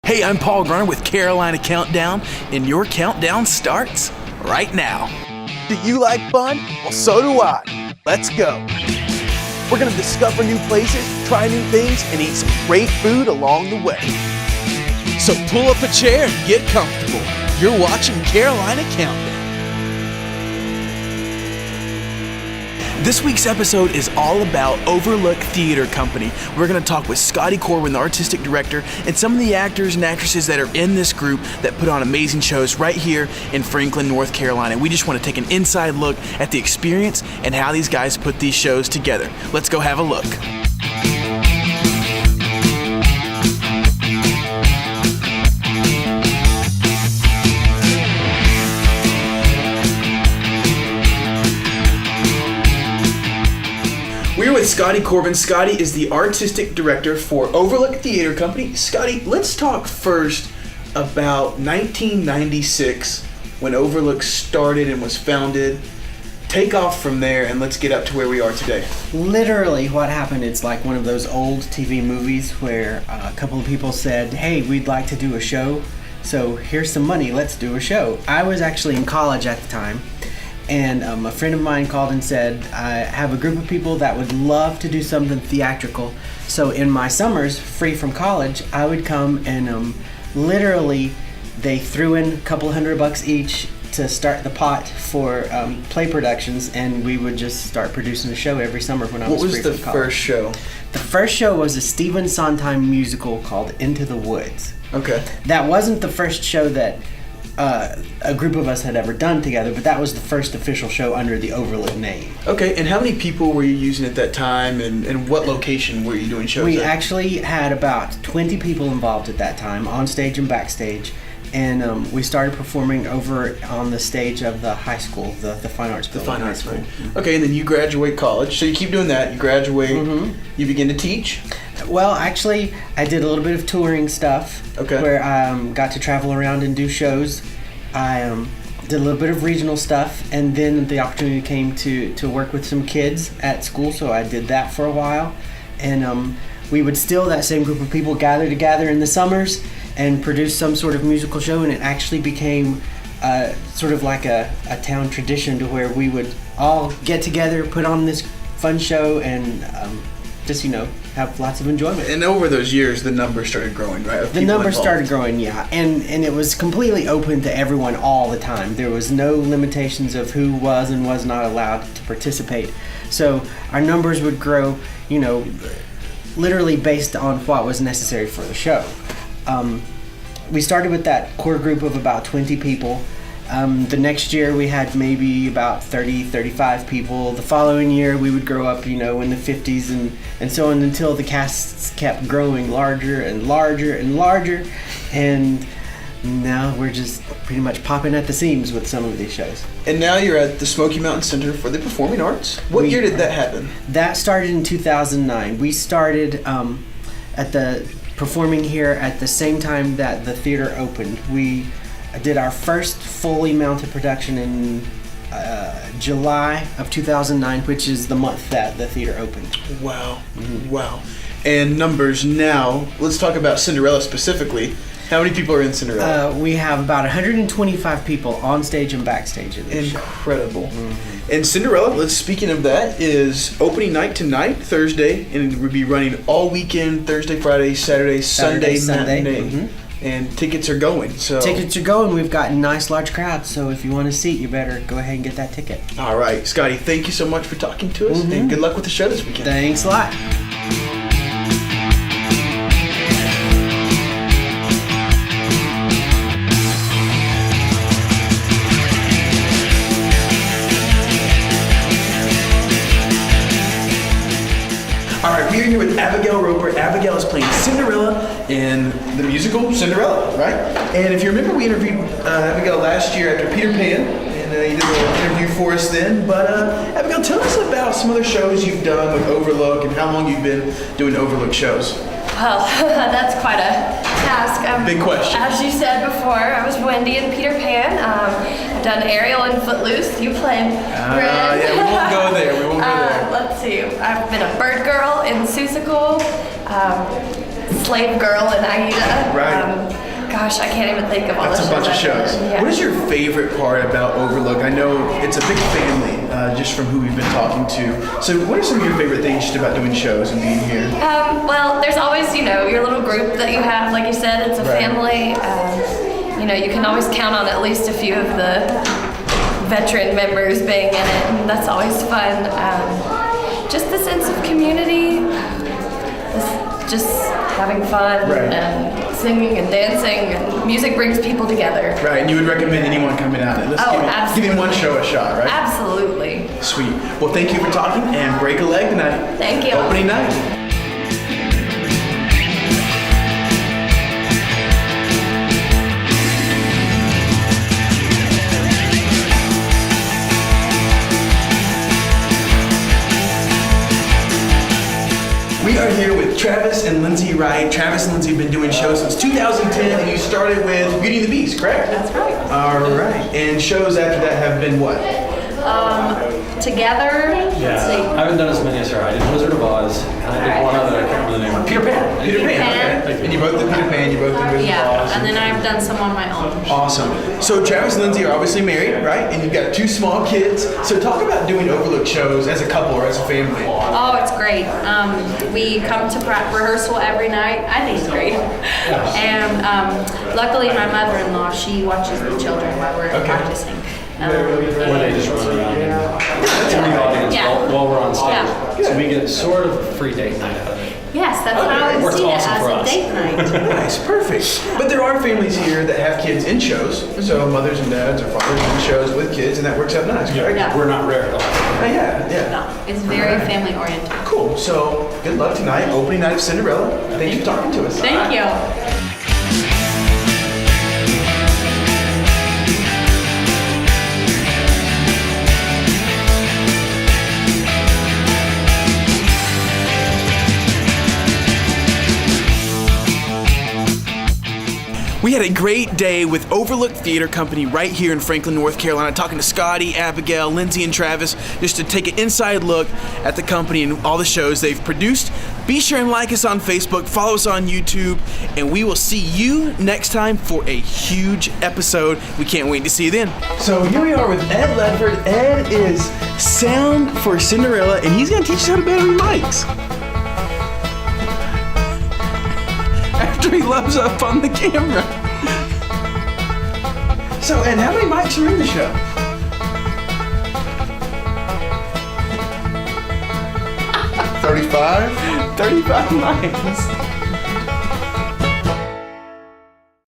Hey, I'm Paul Grunner with Carolina Countdown, and your countdown starts right now. Do you like fun? Well, so do I. Let's go. We're gonna discover new places, try new things, and eat some great food along the way. So pull up a chair and get comfortable. You're watching Carolina Countdown. This week's episode is all about Overlook Theater Company. We're going to talk with Scotty Corbin, the artistic director, and some of the actors and actresses that are in this group that put on amazing shows right here in Franklin, North Carolina. We just want to take an inside look at the experience and how these guys put these shows together. Let's go have a look. We're with Scotty Corbin. Scotty is the artistic director for Overlook Theater Company. Scotty, let's talk first about 1996 when Overlook started and was founded. Take off from there and let's get up to where we are today. Literally what happened, it's like one of those old TV movies where a couple of people said, hey, we'd like to do a show, so here's some money, let's do a show. I was actually in college at the time. And a friend of mine called and said, I have a group of people that would love to do something theatrical. So in my summers, free from college, I would come and literally they threw in a couple $100 each to start the pot for play productions, and we would just start producing a show every summer when I was free from college. What was the first show? The first show was a Stephen Sondheim musical called Into the Woods. Okay. That wasn't the first show that a group of us had ever done together, but that was the first official show under the Overlook name. Okay, and how many people were you using at that time, and what location were you doing shows We at? actually had about 20 people involved at that time, on stage and backstage, and we started performing over on the stage of the high school, the Fine Arts building. The Fine Arts, right. Okay, and then you graduate college, so you keep doing that, you graduate, you begin to teach? Well, actually, I did a little bit of touring stuff, where I got to travel around and do shows. I did a little bit of regional stuff, and then the opportunity came to work with some kids at school, so I did that for a while. And we would still, that same group of people, gather together in the summers and produce some sort of musical show, and it actually became sort of like a town tradition to where we would all get together, put on this fun show, and just, have lots of enjoyment. And over those years, the numbers started growing, right? The numbers started growing, yeah. And it was completely open to everyone all the time. There was no limitations of who was and was not allowed to participate. So our numbers would grow, literally based on what was necessary for the show. We started with that core group of about 20 people. The next year we had maybe about 30, 35 people. The following year we would grow up, in the 50s and so on, until the casts kept growing larger and larger and larger. And now we're just pretty much popping at the seams with some of these shows. And now you're at the Smoky Mountain Center for the Performing Arts. What year did that happen? That started in 2009. We started at the performing here at the same time that the theater opened. We did our first fully mounted production in July of 2009, which is the month that the theater opened. Wow. Wow. And numbers now, let's talk about Cinderella specifically. How many people are in Cinderella? We have about 125 people on stage and backstage in this Incredible. And Cinderella, speaking of that, is opening night tonight, Thursday, and it will be running all weekend, Thursday, Friday, Saturday, Sunday. Matinee. And tickets are going. So tickets are going. We've got a nice large crowd, so if you want a seat, you better go ahead and get that ticket. All right, Scotty, thank you so much for talking to us, and good luck with the show this weekend. Thanks a lot. We're here with Abigail Roper. Abigail is playing Cinderella in the musical Cinderella, right? And if you remember, we interviewed Abigail last year after Peter Pan, and you did an interview for us then. But Abigail, tell us about some other shows you've done with Overlook and how long you've been doing Overlook shows. Well, that's quite a task. Big question. As you said before, I was Wendy in Peter Pan. I've done Ariel in Footloose. You played Red. Yeah, we won't go there. We won't go there. Let's see. I've been a bird girl in Seussical, slave girl in Aida. Right. Gosh, I can't even think of all the That's shows. a bunch of I've shows. done. Yeah. What is your favorite part about Overlook? I know it's a big family, just from who we've been talking to. So what are some of your favorite things just about doing shows and being here? Well, there's always, your little group that you have. Like you said, it's a Right. family. You can always count on at least a few of the veteran members being in it, and that's always fun. Just the sense of community, just having fun Right. and singing and dancing, and music brings people together. Right, and you would recommend anyone coming out and let's Oh, giving absolutely. one show a shot, right? Absolutely. Sweet. Well, thank you for talking and break a leg tonight. Thank you. Opening night. We are here with Travis and Lindsay Wright. Travis and Lindsay have been doing shows since 2010, and you started with Beauty and the Beast, correct? That's right. All right. And shows after that have been what? Together, Yeah, let's see. I haven't done as many as her. I did Wizard of Oz, and I did one other, I can't remember the name of it. Peter Pan. Peter Pan. Pan. Okay. And you both did Peter Pan, you both did Wizard of Yeah, Oz. and then I've done some on my own. Awesome. So Travis and Lindsay are obviously married, right? And you've got 2 small kids. So talk about doing Overlook shows as a couple or as a family. Oh, it's great. We come to rehearsal every night. I think it's great. And luckily, my mother-in-law, she watches the children while we're practicing. One day just run around and in the audience Yeah. while we're on stage. Yeah. So we get sort of a free date night out of it. Yes, that's how I Works see it awesome as for a us. date night. Nice, perfect. But there are families here that have kids in shows. So mothers and dads or fathers in shows with kids, and that works out nice, correct? Yeah. We're not rare at all. Yeah. No, it's very family oriented. Cool. So good luck tonight, opening night of Cinderella. Thanks for talking to us. Thank you. We had a great day with Overlook Theater Company right here in Franklin, North Carolina, talking to Scotty, Abigail, Lindsay, and Travis just to take an inside look at the company and all the shows they've produced. Be sure and like us on Facebook, follow us on YouTube, and we will see you next time for a huge episode. We can't wait to see you then. So here we are with Ed Ledford. Ed is sound for Cinderella, and he's going to teach us how to battery mics. After he loves up on the camera. So, Ed, how many mics are in the show? 35? 35 mics.